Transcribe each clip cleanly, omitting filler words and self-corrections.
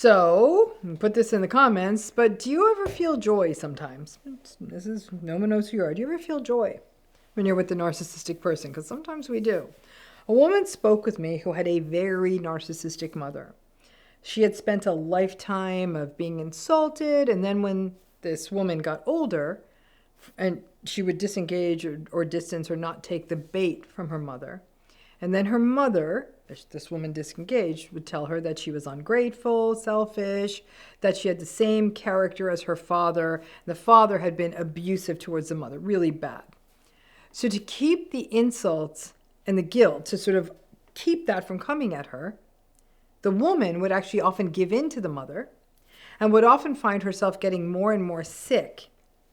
So, put this in the comments, but do you ever feel joy sometimes? No one knows who you are. Do you ever feel joy when you're with the narcissistic person? Because sometimes we do. A woman spoke with me who had a very narcissistic mother. She had spent a lifetime of being insulted, and then when this woman got older, and she would disengage or distance or not take the bait from her mother. And then her mother, this woman disengaged, would tell her that she was ungrateful, selfish, that she had the same character as her father. The father had been abusive towards the mother, really bad. So to keep the insults and the guilt, to sort of keep that from coming at her, the woman would actually often give in to the mother and would often find herself getting more and more sick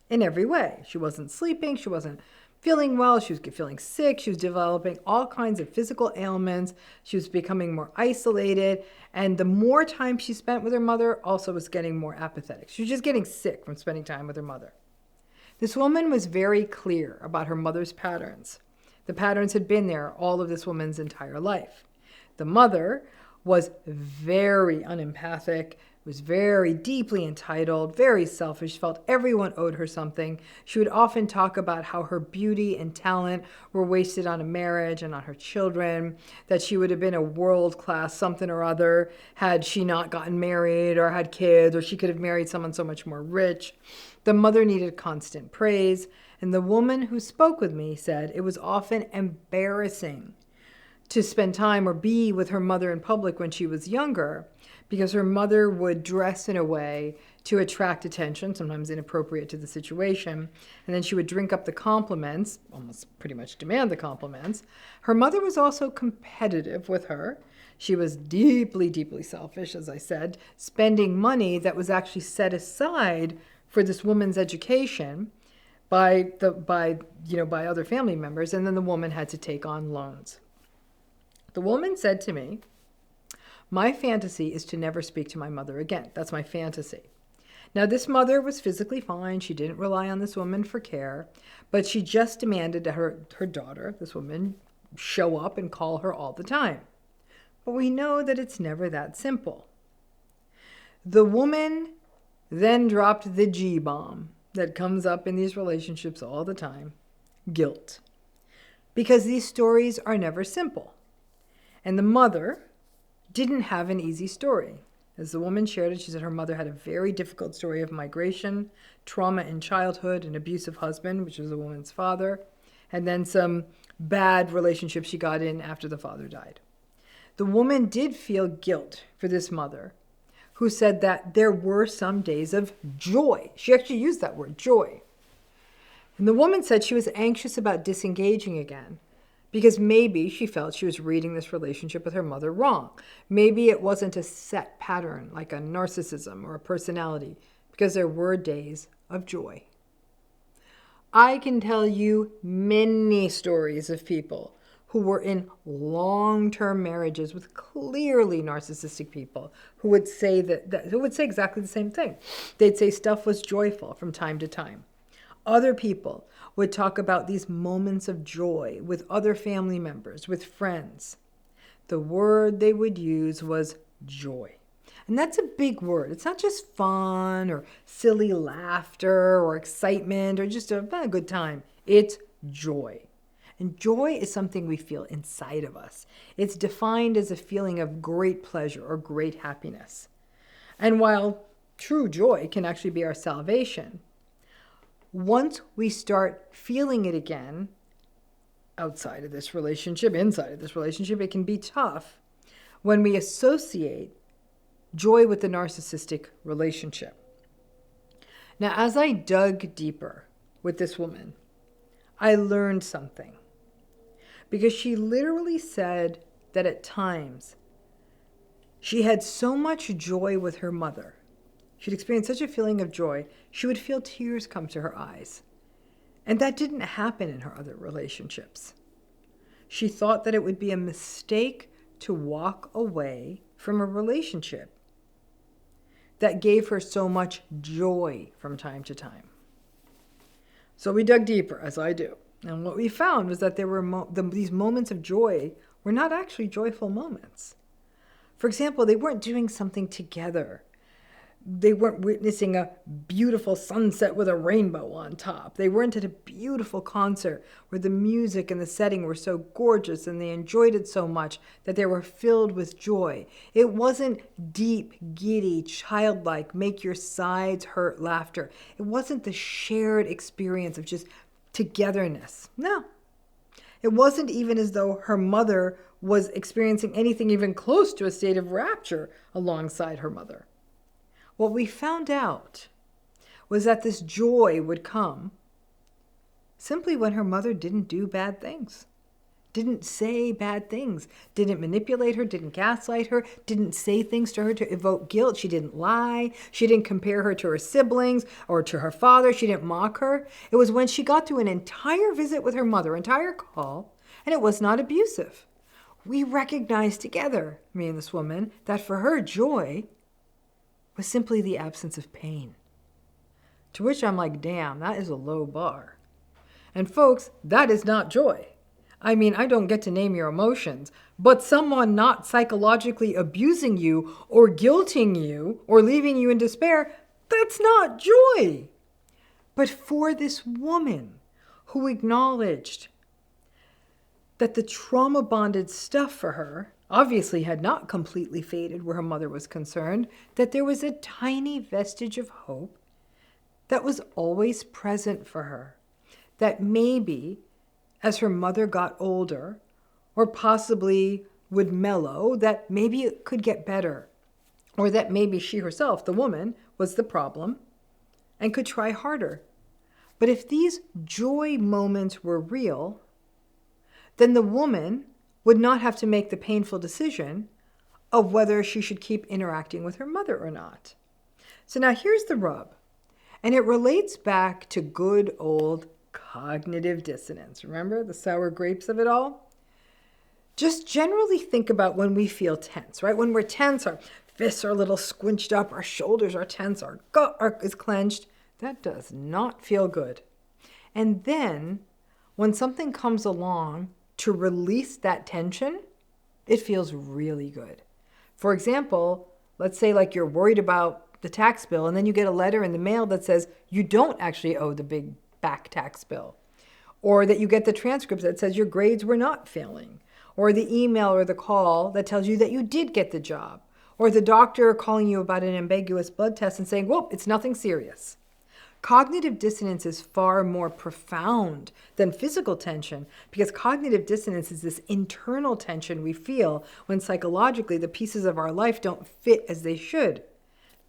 in every way. She wasn't sleeping, she wasn't feeling well, she was feeling sick, she was developing all kinds of physical ailments, she was becoming more isolated, and the more time she spent with her mother also was getting more apathetic. She was just getting sick from spending time with her mother. This woman was very clear about her mother's patterns. The patterns had been there all of this woman's entire life. The mother was very unempathic, was very deeply entitled, very selfish, felt everyone owed her something. She would often talk about how her beauty and talent were wasted on a marriage and on her children, that she would have been a world-class something or other had she not gotten married or had kids, or she could have married someone so much more rich. The mother needed constant praise, and the woman who spoke with me said it was often embarrassing to spend time or be with her mother in public when she was younger, because her mother would dress in a way to attract attention, sometimes inappropriate to the situation, and then she would drink up the compliments, almost pretty much demand the compliments. Her mother was also competitive with her. She was deeply, deeply selfish, as I said, spending money that was actually set aside for this woman's education by other family members, and then the woman had to take on loans. The woman said to me, "My fantasy is to never speak to my mother again. That's my fantasy." Now, this mother was physically fine. She didn't rely on this woman for care, but she just demanded that her daughter, this woman, show up and call her all the time. But we know that it's never that simple. The woman then dropped the G-bomb that comes up in these relationships all the time: guilt. Because these stories are never simple. And the mother didn't have an easy story. As the woman shared it, she said her mother had a very difficult story of migration, trauma in childhood, an abusive husband, which was the woman's father, and then some bad relationships she got in after the father died. The woman did feel guilt for this mother, who said that there were some days of joy. She actually used that word, joy. And the woman said she was anxious about disengaging again, because maybe she felt she was reading this relationship with her mother wrong. Maybe it wasn't a set pattern like a narcissism or a personality, because there were days of joy. I can tell you many stories of people who were in long-term marriages with clearly narcissistic people who would say who would say exactly the same thing. They'd say stuff was joyful from time to time. Other people would talk about these moments of joy with other family members, with friends. The word they would use was joy. And that's a big word. It's not just fun or silly laughter or excitement or just a good time. It's joy. And joy is something we feel inside of us. It's defined as a feeling of great pleasure or great happiness. And while true joy can actually be our salvation, once we start feeling it again, outside of this relationship, inside of this relationship, it can be tough when we associate joy with the narcissistic relationship. Now, as I dug deeper with this woman, I learned something. Because she literally said that at times she had so much joy with her mother. She'd experienced such a feeling of joy, she would feel tears come to her eyes. And that didn't happen in her other relationships. She thought that it would be a mistake to walk away from a relationship that gave her so much joy from time to time. So we dug deeper, as I do. And what we found was that there were these moments of joy were not actually joyful moments. For example, they weren't doing something together. They weren't witnessing a beautiful sunset with a rainbow on top. They weren't at a beautiful concert where the music and the setting were so gorgeous and they enjoyed it so much that they were filled with joy. It wasn't deep, giddy, childlike, make your sides hurt laughter. It wasn't the shared experience of just togetherness. No. It wasn't even as though her mother was experiencing anything even close to a state of rapture alongside her mother. What we found out was that this joy would come simply when her mother didn't do bad things, didn't say bad things, didn't manipulate her, didn't gaslight her, didn't say things to her to evoke guilt. She didn't lie. She didn't compare her to her siblings or to her father. She didn't mock her. It was when she got through an entire visit with her mother, entire call, and it was not abusive. We recognized together, me and this woman, that for her joy was simply the absence of pain. To which I'm like, damn, that is a low bar. And folks, that is not joy. I mean, I don't get to name your emotions, but someone not psychologically abusing you or guilting you or leaving you in despair, that's not joy. But for this woman who acknowledged that the trauma-bonded stuff for her obviously had not completely faded where her mother was concerned, that there was a tiny vestige of hope that was always present for her, that maybe as her mother got older or possibly would mellow, that maybe it could get better, or that maybe she herself, the woman, was the problem and could try harder. But if these joy moments were real, then the woman would not have to make the painful decision of whether she should keep interacting with her mother or not. So now here's the rub, and it relates back to good old cognitive dissonance. Remember the sour grapes of it all? Just generally think about when we feel tense, right? When we're tense, our fists are a little squinched up, our shoulders are tense, our gut is clenched. That does not feel good. And then when something comes along to release that tension, it feels really good. For example, let's say like you're worried about the tax bill and then you get a letter in the mail that says you don't actually owe the big back tax bill, or that you get the transcript that says your grades were not failing, or the email or the call that tells you that you did get the job, or the doctor calling you about an ambiguous blood test and saying, whoa, it's nothing serious. Cognitive dissonance is far more profound than physical tension, because cognitive dissonance is this internal tension we feel when psychologically the pieces of our life don't fit as they should.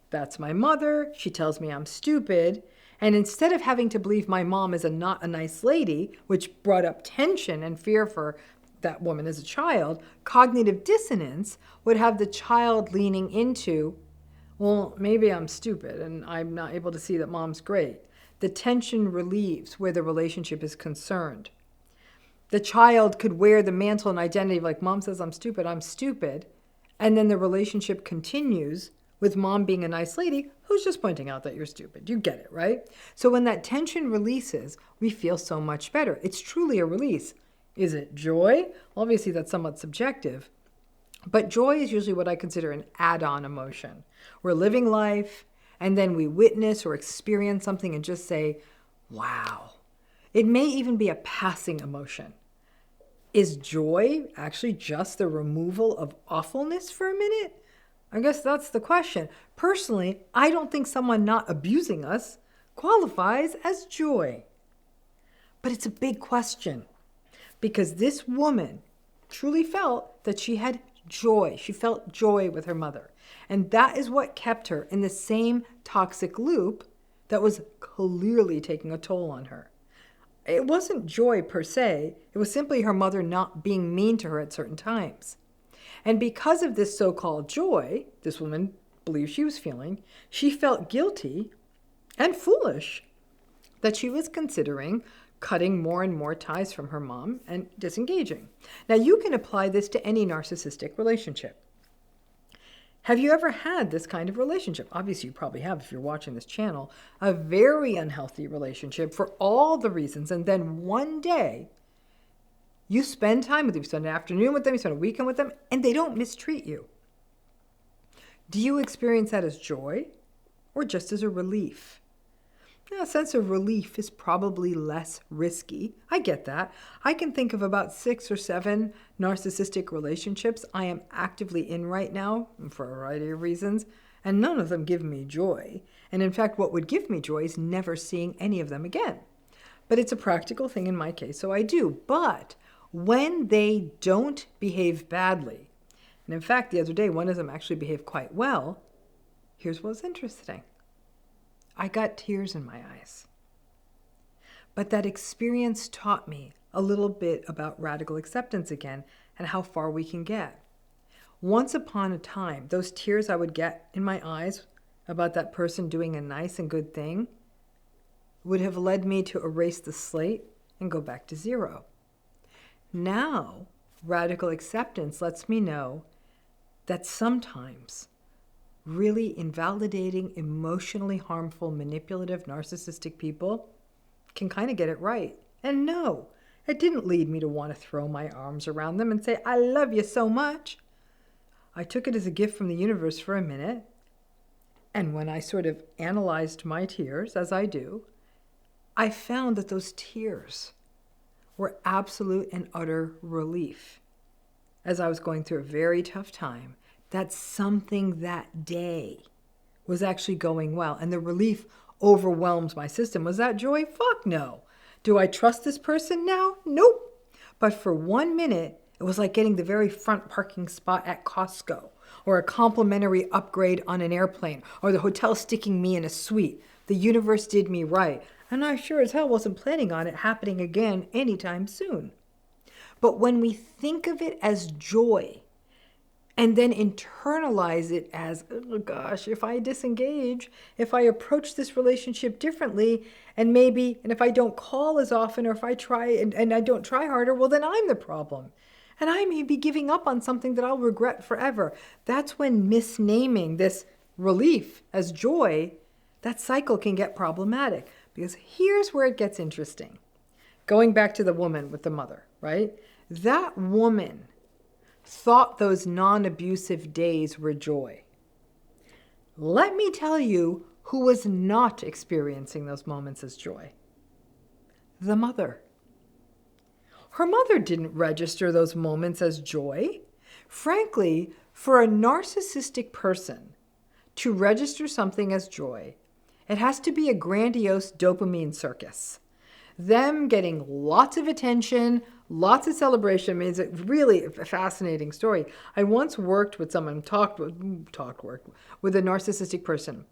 That's my mother. She tells me I'm stupid. And instead of having to believe my mom is not a nice lady, which brought up tension and fear for that woman as a child, cognitive dissonance would have the child leaning into, well, maybe I'm stupid and I'm not able to see that mom's great. The tension relieves where the relationship is concerned. The child could wear the mantle and identity of like, mom says I'm stupid, and then the relationship continues with mom being a nice lady who's just pointing out that you're stupid. You get it, right? So when that tension releases, we feel so much better. It's truly a release. Is it joy? Obviously, that's somewhat subjective. But joy is usually what I consider an add-on emotion. We're living life, and then we witness or experience something and just say, wow. It may even be a passing emotion. Is joy actually just the removal of awfulness for a minute? I guess that's the question. Personally, I don't think someone not abusing us qualifies as joy. But it's a big question, because this woman truly felt that she had joy. She felt joy with her mother. And that is what kept her in the same toxic loop that was clearly taking a toll on her. It wasn't joy per se. It was simply her mother not being mean to her at certain times. And because of this so-called joy this woman believed she was feeling, she felt guilty and foolish that she was considering cutting more and more ties from her mom and disengaging. Now, you can apply this to any narcissistic relationship. Have you ever had this kind of relationship? Obviously, you probably have if you're watching this channel. A very unhealthy relationship for all the reasons. And then one day, you spend time with them. You spend an afternoon with them. You spend a weekend with them. And they don't mistreat you. Do you experience that as joy or just as a relief? A sense of relief is probably less risky. I get that. I can think of about 6 or 7 narcissistic relationships I am actively in right now for a variety of reasons, and none of them give me joy. And in fact, what would give me joy is never seeing any of them again. But it's a practical thing in my case, so I do. But when they don't behave badly, and in fact, the other day, one of them actually behaved quite well, here's what's interesting. I got tears in my eyes. But that experience taught me a little bit about radical acceptance again and how far we can get. Once upon a time, those tears I would get in my eyes about that person doing a nice and good thing would have led me to erase the slate and go back to 0. Now, radical acceptance lets me know that sometimes really invalidating, emotionally harmful, manipulative, narcissistic people can kind of get it right. And no, it didn't lead me to want to throw my arms around them and say, I love you so much. I took it as a gift from the universe for a minute. And when I sort of analyzed my tears, as I do, I found that those tears were absolute and utter relief. As I was going through a very tough time, that something that day was actually going well. And the relief overwhelmed my system. Was that joy? Fuck no. Do I trust this person now? Nope. But for 1 minute, it was like getting the very front parking spot at Costco, or a complimentary upgrade on an airplane, or the hotel sticking me in a suite. The universe did me right. And I sure as hell wasn't planning on it happening again anytime soon. But when we think of it as joy, and then internalize it as, oh gosh, if I disengage, if I approach this relationship differently, and if I don't call as often, or if I try and I don't try harder, well, then I'm the problem. And I may be giving up on something that I'll regret forever. That's when misnaming this relief as joy, that cycle can get problematic. Because here's where it gets interesting. Going back to the woman with the mother, right? That woman thought those non-abusive days were joy. Let me tell you who was not experiencing those moments as joy. The mother. Her mother didn't register those moments as joy. Frankly, for a narcissistic person to register something as joy, it has to be a grandiose dopamine circus. Them getting lots of attention, lots of celebration. I mean, it's really a fascinating story. I once worked with someone, worked with a narcissistic person.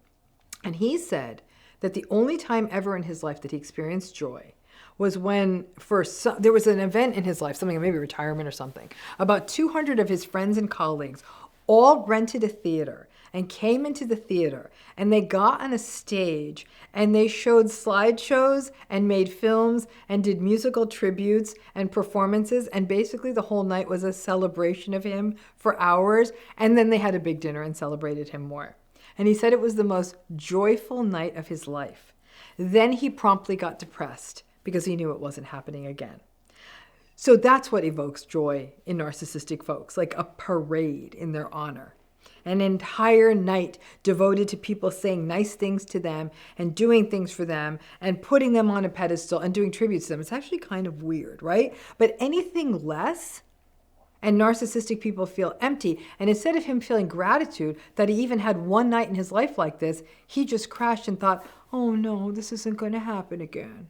And he said that the only time ever in his life that he experienced joy was when there was an event in his life, something maybe retirement or something. About 200 of his friends and colleagues all rented a theater and came into the theater, and they got on a stage and they showed slideshows and made films and did musical tributes and performances, and basically the whole night was a celebration of him for hours, and then they had a big dinner and celebrated him more. And he said it was the most joyful night of his life. Then he promptly got depressed because he knew it wasn't happening again. So that's what evokes joy in narcissistic folks, like a parade in their honor. An entire night devoted to people saying nice things to them and doing things for them and putting them on a pedestal and doing tributes to them. It's actually kind of weird, right? But anything less, and narcissistic people feel empty. And instead of him feeling gratitude that he even had one night in his life like this, he just crashed and thought, oh no, this isn't going to happen again.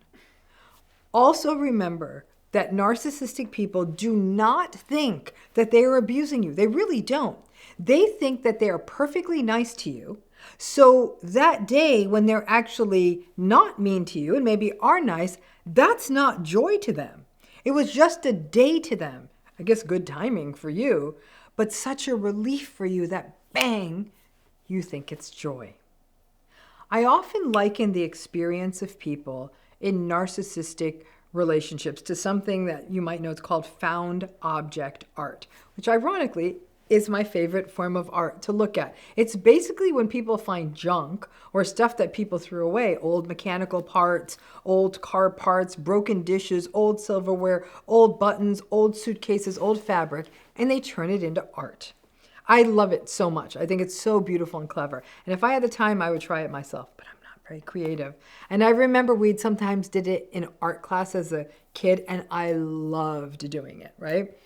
Also remember that narcissistic people do not think that they are abusing you. They really don't. They think that they are perfectly nice to you. So that day when they're actually not mean to you and maybe are nice, that's not joy to them. It was just a day to them. I guess good timing for you, but such a relief for you that bang, you think it's joy. I often liken the experience of people in narcissistic relationships to something that you might know it's called found object art, which ironically is my favorite form of art to look at. It's basically when people find junk or stuff that people threw away, old mechanical parts, old car parts, broken dishes, old silverware, old buttons, old suitcases, old fabric, and they turn it into art. I love it so much. I think it's so beautiful and clever. And if I had the time, I would try it myself, but I'm not very creative. And I remember we'd sometimes did it in art class as a kid, and I loved doing it, right?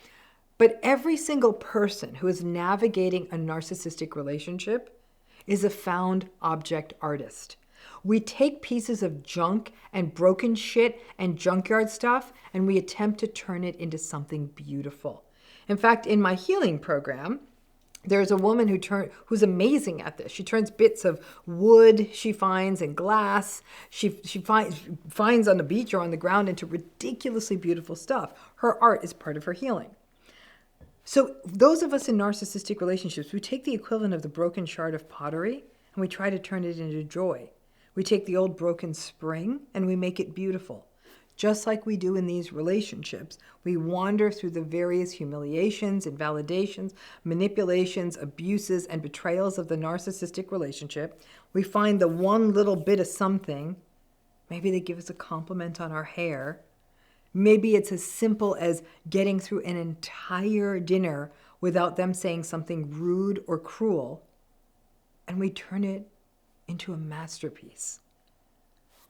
But every single person who is navigating a narcissistic relationship is a found object artist. We take pieces of junk and broken shit and junkyard stuff, and we attempt to turn it into something beautiful. In fact, in my healing program, there's a woman who's amazing at this. She turns bits of wood she finds and glass she finds on the beach or on the ground into ridiculously beautiful stuff. Her art is part of her healing. So those of us in narcissistic relationships, we take the equivalent of the broken shard of pottery and we try to turn it into joy. We take the old broken spring and we make it beautiful. Just like we do in these relationships, we wander through the various humiliations, invalidations, manipulations, abuses, and betrayals of the narcissistic relationship. We find the one little bit of something. Maybe they give us a compliment on our hair. Maybe it's as simple as getting through an entire dinner without them saying something rude or cruel, and we turn it into a masterpiece.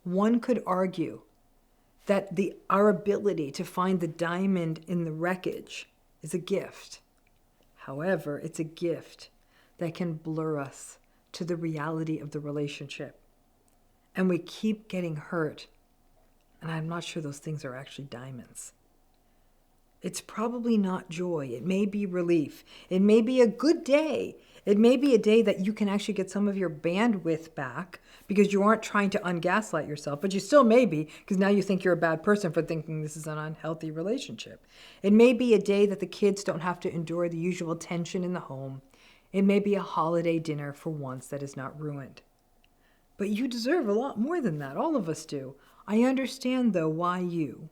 One could argue that our ability to find the diamond in the wreckage is a gift. However, it's a gift that can blur us to the reality of the relationship. And we keep getting hurt. And I'm not sure those things are actually diamonds. It's probably not joy. It may be relief. It may be a good day. It may be a day that you can actually get some of your bandwidth back because you aren't trying to ungaslight yourself, but you still may be because now you think you're a bad person for thinking this is an unhealthy relationship. It may be a day that the kids don't have to endure the usual tension in the home. It may be a holiday dinner for once that is not ruined. But you deserve a lot more than that. All of us do. I understand, though, why you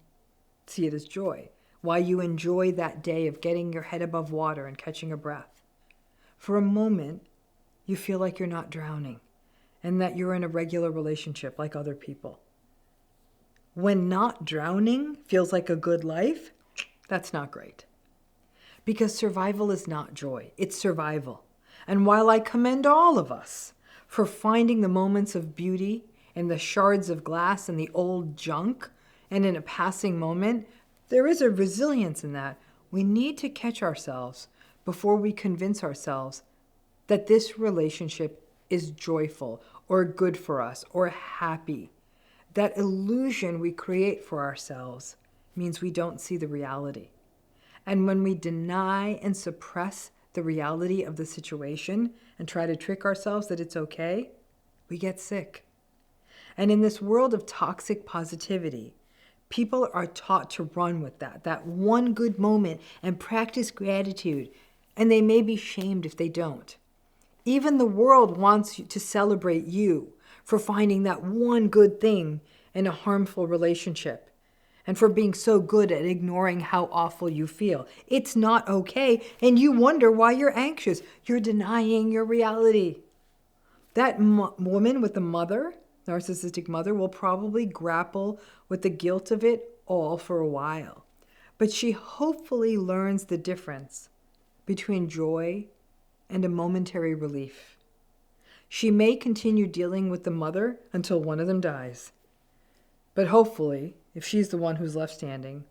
see it as joy, why you enjoy that day of getting your head above water and catching a breath. For a moment, you feel like you're not drowning and that you're in a regular relationship like other people. When not drowning feels like a good life, that's not great. Because survival is not joy, it's survival. And while I commend all of us for finding the moments of beauty in the shards of glass and the old junk and in a passing moment, there is a resilience in that. We need to catch ourselves before we convince ourselves that this relationship is joyful or good for us or happy. That illusion we create for ourselves means we don't see the reality. And when we deny and suppress the reality of the situation and try to trick ourselves that it's okay, we get sick. And in this world of toxic positivity, people are taught to run with that one good moment and practice gratitude, and they may be shamed if they don't. Even the world wants to celebrate you for finding that one good thing in a harmful relationship and for being so good at ignoring how awful you feel. It's not okay, and you wonder why you're anxious. You're denying your reality. That woman with the mother, narcissistic mother, will probably grapple with the guilt of it all for a while. But she hopefully learns the difference between joy and a momentary relief. She may continue dealing with the mother until one of them dies. But hopefully, if she's the one who's left standing,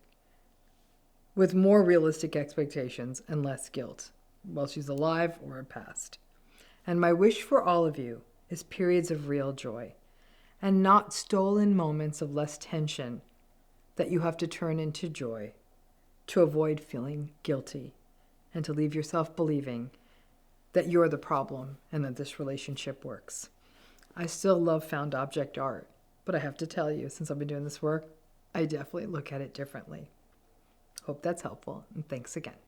with more realistic expectations and less guilt, while she's alive or had passed. And my wish for all of you is periods of real joy, and not stolen moments of less tension that you have to turn into joy to avoid feeling guilty and to leave yourself believing that you're the problem and that this relationship works. I still love found object art, but I have to tell you, since I've been doing this work, I definitely look at it differently. Hope that's helpful, and thanks again.